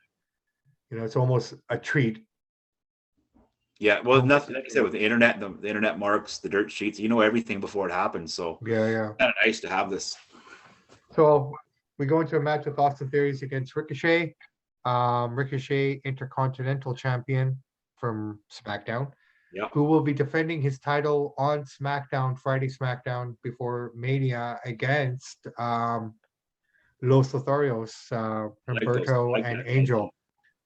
it's almost a treat. Yeah, well, nothing like I said with the internet, the internet marks, the dirt sheets, everything before it happens. So yeah, kind of nice to have this. So we go into a match with Austin Theory against Ricochet. Ricochet, Intercontinental Champion from SmackDown. Yeah. Who will be defending his title on SmackDown, Friday SmackDown before Mania against Los Lotharios, Humberto and Angel.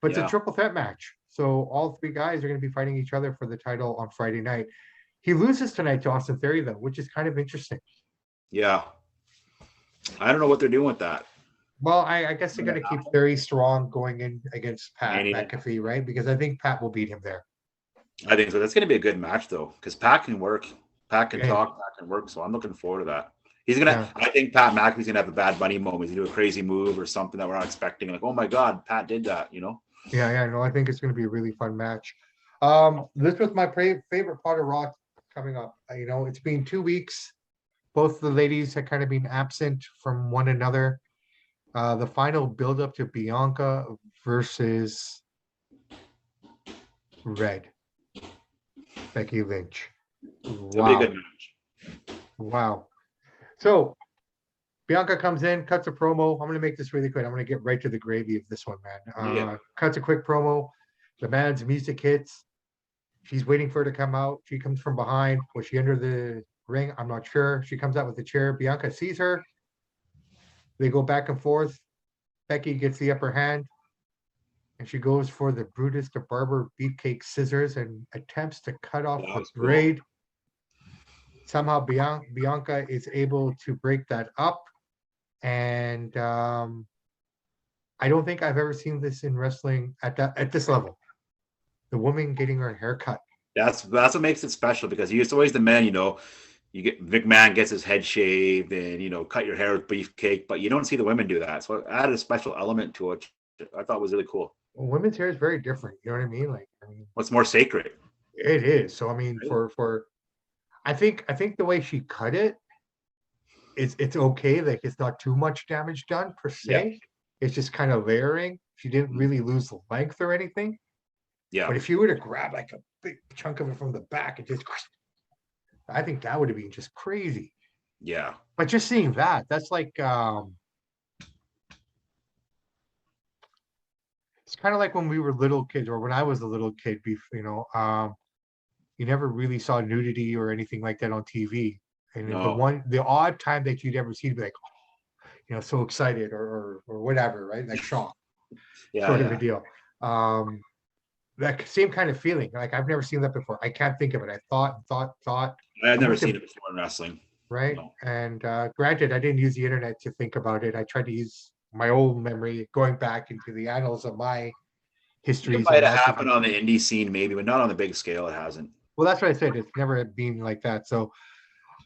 But it's a triple threat match. So all three guys are going to be fighting each other for the title on Friday night. He loses tonight to Austin Theory, though, which is kind of interesting. Yeah. I don't know what they're doing with that. Well, I guess they're going to keep Theory strong going in against Pat McAfee, right? Because I think Pat will beat him there. I think so. That's going to be a good match, though, because Pat can work. Pat can talk. Pat can work. So I'm looking forward to that. He's going to, I think Pat McAfee's going to have a Bad Bunny moment. He's going to do a crazy move or something that we're not expecting. Like, oh my God, Pat did that, Yeah, no, I think it's going to be a really fun match. This was my favorite part of Raw coming up. It's been 2 weeks. Both the ladies had kind of been absent from one another. The final build-up to Bianca versus Red Becky Lynch. Wow. Be a good match. Wow. So Bianca comes in, cuts a promo. I'm going to make this really quick. I'm going to get right to the gravy of this one, man. Cuts a quick promo. The man's music hits. She's waiting for her to come out. She comes from behind. Was she under the ring? I'm not sure. She comes out with the chair. Bianca sees her. They go back and forth. Becky gets the upper hand. And she goes for the Brutus the Barber beefcake scissors and attempts to cut off the braid. Cool. Somehow Bianca is able to break that up. And I don't think I've ever seen this in wrestling at this level. The woman getting her hair cut. That's what makes it special, because it's always the men, you get McMahon gets his head shaved and cut your hair with beefcake, but you don't see the women do that. So it added a special element to it. I thought was really cool. Well, women's hair is very different. You know what I mean? What's more sacred? It is. So I mean, for I think the way she cut it, it's okay. Like it's not too much damage done per se. Yeah. It's just kind of layering. She didn't really lose the length or anything. Yeah. But if you were to grab like a big chunk of it from the back and just, I think that would have been just crazy. Yeah. But just seeing that's like it's kind of like when we were little kids, or when I was a little kid, you never really saw nudity or anything like that on TV. And the odd time that you'd ever see, to be like, so excited or whatever, right? Like shock, sort of a deal. That same kind of feeling. Like I've never seen that before. I can't think of it. I thought. I've never seen it before in wrestling. Right. No. And granted, I didn't use the internet to think about it. I tried to use my old memory, going back into the annals of my It histories of might have watching. happened on the indie scene, maybe, but not on the big scale. It hasn't. Well, that's what I said. It's never been like that. So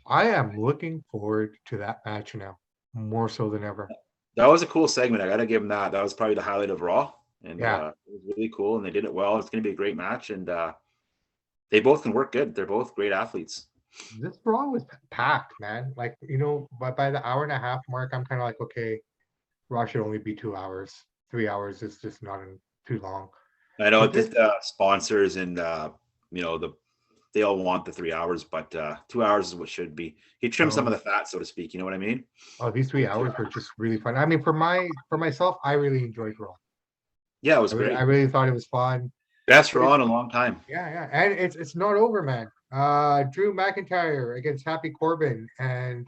I am looking forward to that match now, more so than ever. That was a cool segment. I got to give them that. That was probably the highlight of Raw, and Yeah, it was really cool. And they did it well. It's going to be a great match, and they both can work good. They're both great athletes. this Raw was packed, man. Like, by the hour and a half mark, I'm kind of like, okay, Raw should only be 2 hours. 3 hours is just not too long. I know But that this, the sponsors and they all want the 3 hours, but 2 hours is what should be. He trimmed some of the fat, so to speak. You know what I mean? these 3 hours were just really fun. I mean, for myself, I really enjoyed Raw. Yeah, it was I great. really thought it was fun. Best Raw in a long time. Yeah, and it's not over, man. Drew McIntyre against Happy Corbin and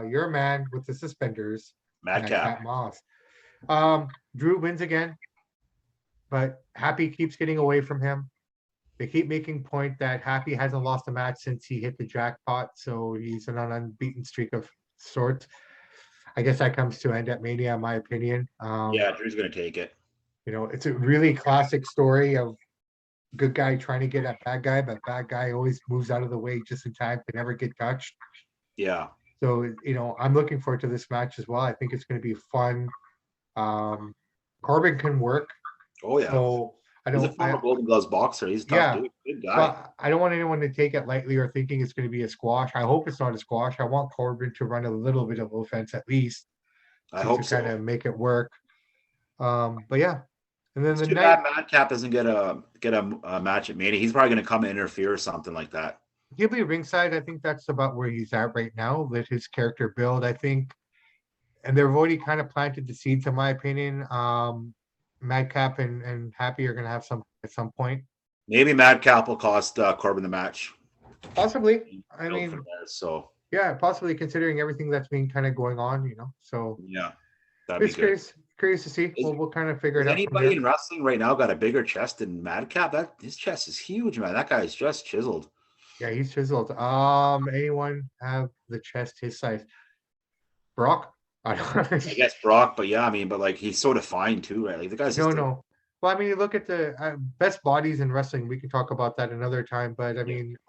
your man with the suspenders, Madcap. Matt Moss. Drew wins again, but Happy keeps getting away from him. They keep making point that Happy hasn't lost a match since he hit the jackpot, so he's on an unbeaten streak of sorts. I guess that comes to end at Mania, in my opinion. Yeah, Drew's going to take it. It's a really classic story of good guy trying to get at bad guy, but bad guy always moves out of the way just in time to never get touched. Yeah. So, I'm looking forward to this match as well. I think it's going to be fun. Corbin can work. Oh, yeah. So He's a former Golden Gloves boxer. He's a tough dude. Good guy. So I don't want anyone to take it lightly or thinking it's going to be a squash. I hope it's not a squash. I want Corbin to run a little bit of offense at least. I hope so. Kind of make it work. But yeah. And then it's too bad Madcap doesn't get a match at Mania. He's probably going to come and interfere or something like that. He'll be ringside. I think that's about where he's at right now with his character build, I think. And they've already kind of planted the seeds, in my opinion. Madcap and Happy are going to have some at some point. Maybe Madcap will cost Corbin the match. Possibly. I mean, so yeah, possibly considering everything that's been kind of going on, So yeah, it's curious to see. We'll kind of figure it out. Anybody in wrestling right now got a bigger chest than Madcap? His chest is huge, man. That guy's just chiseled. Yeah, he's chiseled. Anyone have the chest his size? Brock? I guess Brock, but yeah, but like he's so defined too, right? Like the guy's no. Well, you look at the best bodies in wrestling. We can talk about that another time, but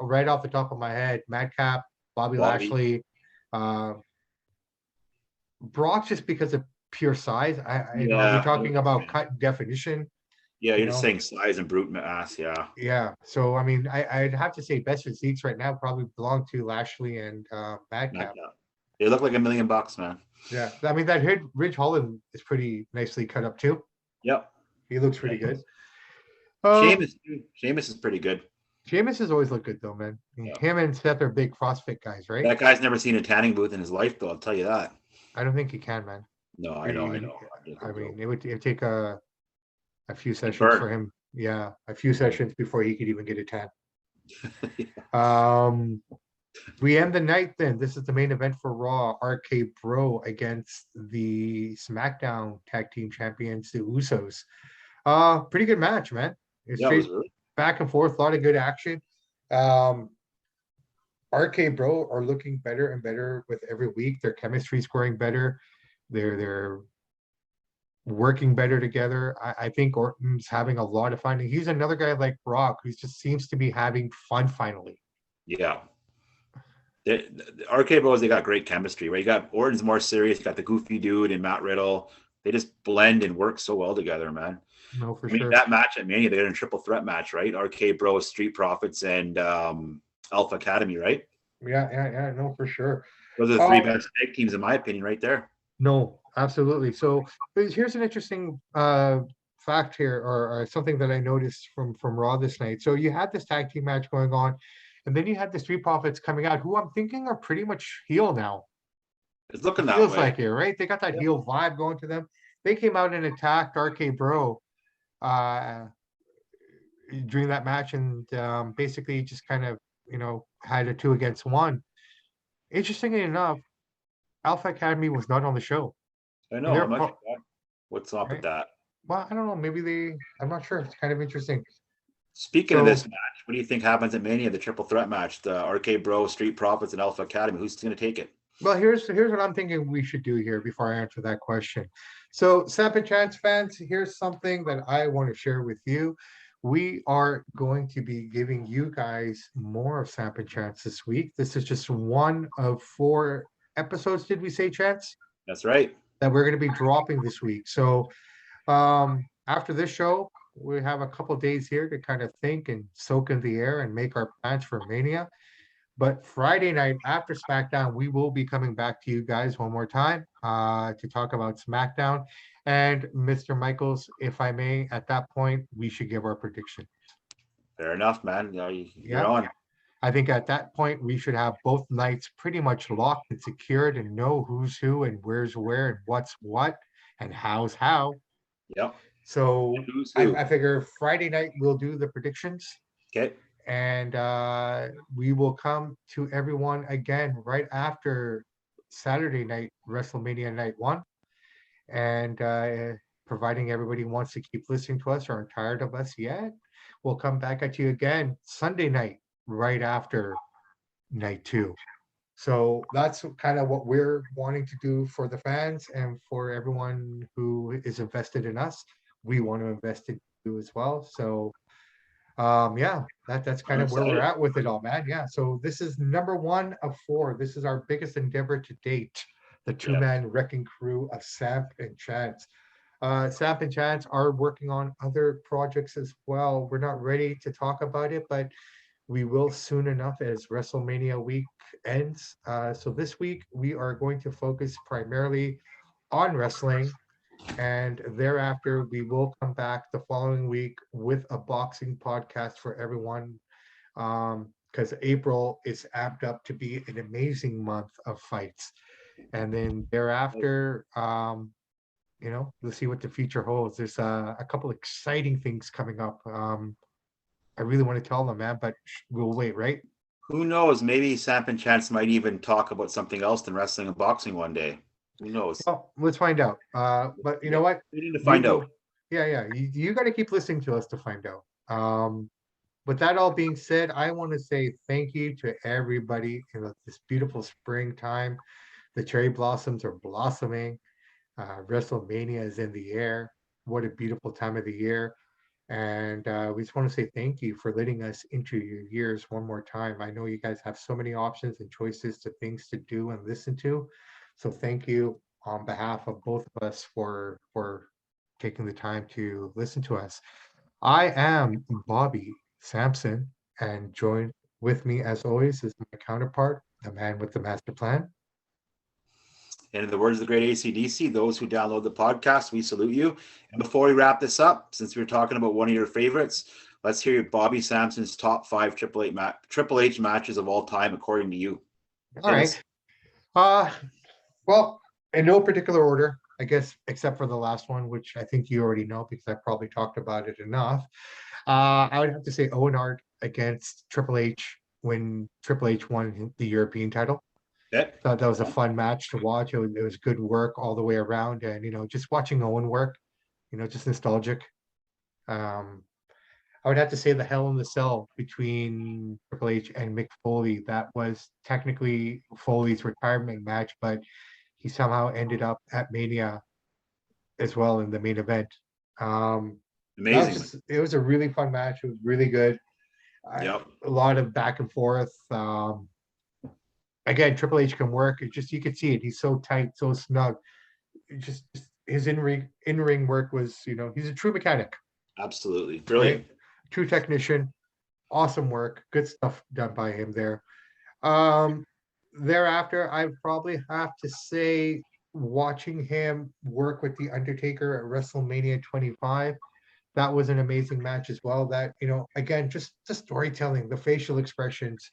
right off the top of my head, Madcap, Bobby Lashley, Brock, just because of pure size. We're talking about cut definition. Yeah, you're just saying size and brute mass. Yeah. Yeah. So I'd have to say best physiques right now probably belong to Lashley and Madcap. They look like $1 million, man. Yeah, that Ridge Holland is pretty nicely cut up too. Yep. He looks pretty good. Sheamus is pretty good. Sheamus has always looked good though, man. Him and Seth are big CrossFit guys, right? That guy's never seen a tanning booth in his life, though. I'll tell you that. I don't think he can, man. No, I know. It would take a few sessions for him. Yeah, a few sessions before he could even get a tan. We end the night then. This is the main event for Raw. RK Bro against the SmackDown Tag Team Champions, the Usos. Pretty good match, man. It's really back and forth, a lot of good action. RK Bro are looking better and better with every week. Their chemistry is scoring better. They're working better together. I think Orton's having a lot of fun. He's another guy like Brock who just seems to be having fun finally. Yeah. The RK Bros, they got great chemistry, right? You got Orton's more serious, you got the goofy dude and Matt Riddle. They just blend and work so well together, man. No, for sure. That match at Mania, they got a triple threat match, right? RK Bros, Street Profits, and Alpha Academy, right? Yeah, no, for sure. Those are the three best tag teams, in my opinion, right there. No, absolutely. So here's an interesting fact here, or something that I noticed from Raw this night. So you had this tag team match going on, and then you had the Street Profits coming out, who I'm thinking are pretty much heel now. It's looking that way. Feels like it, right? They got that heel vibe going to them. They came out and attacked RK Bro during that match, and basically just kind of had a 2 against 1. Interestingly enough, Alpha Academy was not on the show. I know. What's up with that? Well, I don't know. Maybe I'm not sure. It's kind of interesting. Speaking of this match, what do you think happens at Mania, the triple threat match? The RK Bro, Street Profits, and Alpha Academy. Who's going to take it? Well, here's what I'm thinking we should do here before I answer that question. So, Samp and Chance fans, here's something that I want to share with you. We are going to be giving you guys more of Samp and Chance this week. This is just one of 4 episodes, did we say, Chance? That's right. That we're going to be dropping this week. So, after this show, we have a couple days here to kind of think and soak in the air and make our plans for Mania. But Friday night after SmackDown, we will be coming back to you guys one more time to talk about SmackDown. And Mr. Michaels, if I may, at that point, we should give our prediction. Fair enough, man. You're Yeah. on. I think at that point, we should have both nights pretty much locked and secured and know who's who and where's where and what's what and how's how. Yep. So Who's who? I figure Friday night we'll do the predictions. Okay. And we will come to everyone again right after Saturday night, WrestleMania Night 1. And providing everybody wants to keep listening to us or aren't tired of us yet, we'll come back at you again Sunday night, right after Night 2. So that's kind of what we're wanting to do for the fans and for everyone who is invested in us. We want to invest in you as well. So yeah, that's kind of where we're at with it all, man. Yeah, so this is number 1 of 4. This is our biggest endeavor to date, the two-man wrecking crew of Samp and Chance. Samp and Chance are working on other projects as well. We're not ready to talk about it, but we will soon enough as WrestleMania week ends. So this week we are going to focus primarily on wrestling, and thereafter, we will come back the following week with a boxing podcast for everyone. Because April is amped up to be an amazing month of fights. And then thereafter, we'll see what the future holds. There's a couple exciting things coming up. I really want to tell them, man, but we'll wait, right? Who knows? Maybe Samp and Chance might even talk about something else than wrestling and boxing one day. Who knows? Oh, let's find out. But you know what? We need to find out. Yeah. You got to keep listening to us to find out. With that all being said, I want to say thank you to everybody in this beautiful springtime. The cherry blossoms are blossoming. WrestleMania is in the air. What a beautiful time of the year. And we just want to say thank you for letting us into your years one more time. I know you guys have so many options and choices to things to do and listen to. So thank you on behalf of both of us for taking the time to listen to us. I am Bobby Sampson, and joined with me as always is my counterpart, the man with the master plan. And in the words of the great AC/DC, those who download the podcast, we salute you. And before we wrap this up, since we're talking about one of your favorites, let's hear Bobby Sampson's top 5 Triple H matches of all time, according to you. All right. Well, in no particular order, I guess, except for the last one, which I think you already know because I probably talked about it enough. I would have to say Owen Hart against Triple H when Triple H won the European title. Yep. Thought that was a fun match to watch. It was good work all the way around, and just watching Owen work, just nostalgic. I would have to say the Hell in the Cell between Triple H and Mick Foley. That was technically Foley's retirement match, but he somehow ended up at Mania as well in the main event. Amazing. It was a really fun match. It was really good. Yep. A lot of back and forth. Again, Triple H can work. It just, you could see it. He's so tight, so snug. Just his in-ring work was, he's a true mechanic. Absolutely. Brilliant. Right? True technician. Awesome work. Good stuff done by him there. Thereafter, I probably have to say watching him work with The Undertaker at WrestleMania 25, that was an amazing match as well. That, again, just the storytelling, the facial expressions,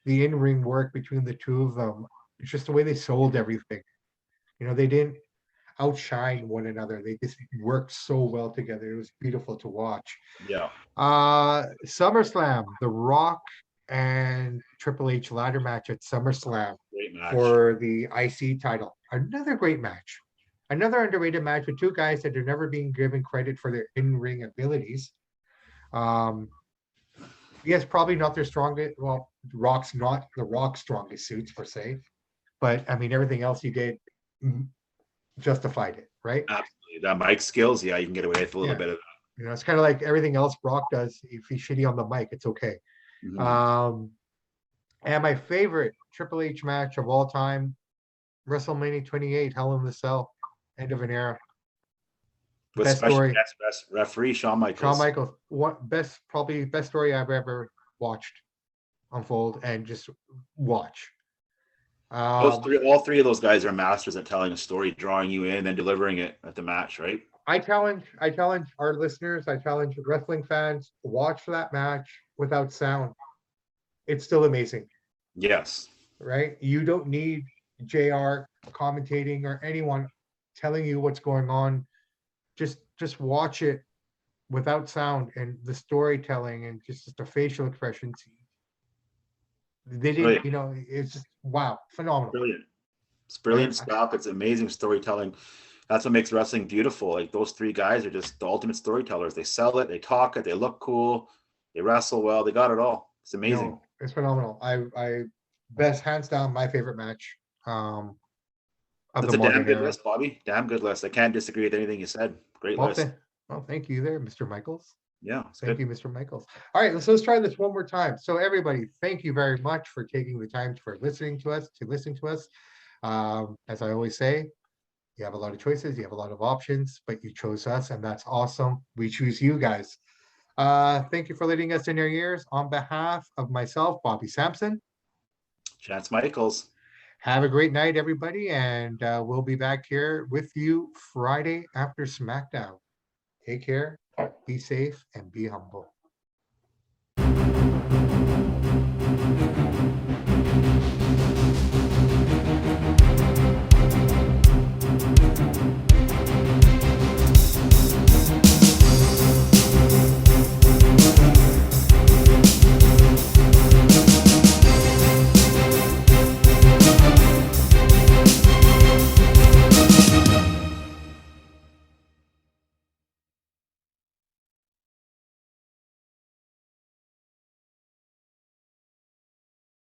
the in-ring work between the two of them, it's just the way they sold everything. They didn't outshine one another. They just worked so well together. It was beautiful to watch. Yeah. SummerSlam, The Rock and Triple H ladder match at SummerSlam Great match. for the IC title. Another great match. Another underrated match with two guys that are never being given credit for their in-ring abilities. Yes, probably not their strongest. Well, Rock's not the Rock's strongest suits per se, but I mean, everything else he did justified it, right? Absolutely. That mic skills, yeah, you can get away with a little Yeah. bit of You know, it's kind of like everything else Brock does. If he's shitty on the mic, it's okay. that. And my favorite Triple H match of all time, WrestleMania 28, Hell in the Cell, end of an era. With Best special story. guest referee Shawn Michaels. Shawn Michaels, probably best story I've ever watched unfold and just watch. All three of those guys are masters at telling a story, drawing you in, and delivering it at the match, right? I challenge our listeners, I challenge wrestling fans, watch that match without sound. It's still amazing. Yes. Right? You don't need JR commentating or anyone telling you what's going on. Just watch it without sound, and the storytelling and just the facial expressions. They didn't, it's just wow, phenomenal. Brilliant. It's brilliant stuff. It's amazing storytelling. That's what makes wrestling beautiful. Like those three guys are just the ultimate storytellers. They sell it, they talk it, they look cool, they wrestle well, they got it all. It's amazing. No, it's phenomenal. I best hands down my favorite match. That's a damn good list, Bobby. Damn good list. I can't disagree with anything you said. Great list. Well, thank you there, Mr. Michaels. Yeah. Thank you, Mr. Michaels. All right, let's try this one more time. So everybody, thank you very much for taking the time for listening to us, As I always say, you have a lot of choices, you have a lot of options, but you chose us, and that's awesome. We choose you guys. Thank you for letting us in your ears. On behalf of myself, Bobby Sampson. Chance Michaels. Have a great night, everybody, and we'll be back here with you Friday after SmackDown. Take care, be safe, and be humble.